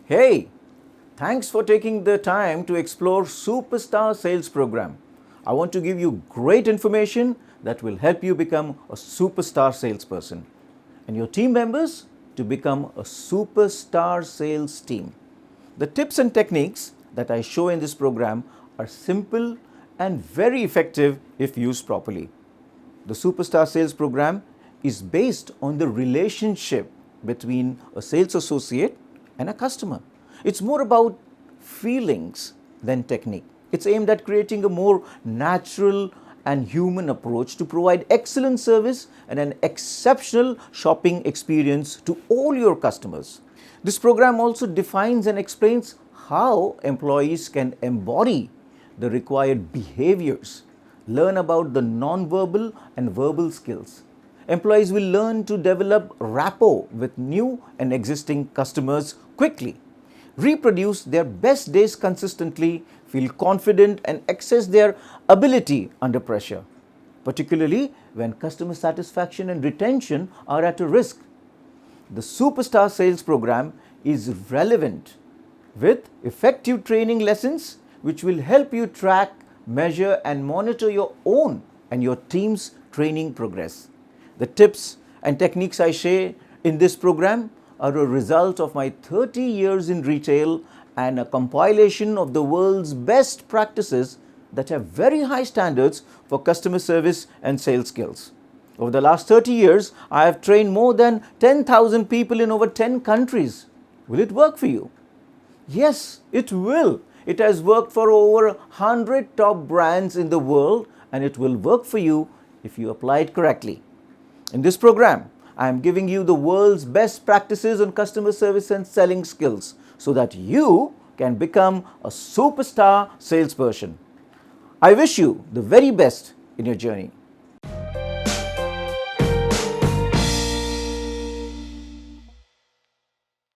Hey, thanks for taking the time to explore Superstar Sales Program. I want to give you great information that will help you become a superstar salesperson and your team members to become a superstar sales team. The tips and techniques that I show in this program are simple and very effective if used properly. The Superstar Sales Program is based on the relationship between a sales associate and a customer. It's more about feelings than technique. It's aimed at creating a more natural and human approach to provide excellent service and an exceptional shopping experience to all your customers. This program also defines and explains how employees can embody the required behaviors, learn about the non-verbal and verbal skills. Employees will learn to develop rapport with new and existing customers quickly, reproduce their best days consistently, feel confident and access their ability under pressure, particularly when customer satisfaction and retention are at a risk. The Superstar Sales Program is relevant with effective training lessons which will help you track, measure and monitor your own and your team's training progress. The tips and techniques I share in this program are a result of my 30 years in retail and a compilation of the world's best practices that have very high standards for customer service and sales skills. Over the last 30 years, I have trained more than 10,000 people in over 10 countries. Will it work for you? Yes, it will. It has worked for over 100 top brands in the world and it will work for you if you apply it correctly. In this program, I am giving you the world's best practices on customer service and selling skills so that you can become a superstar salesperson. I wish you the very best in your journey.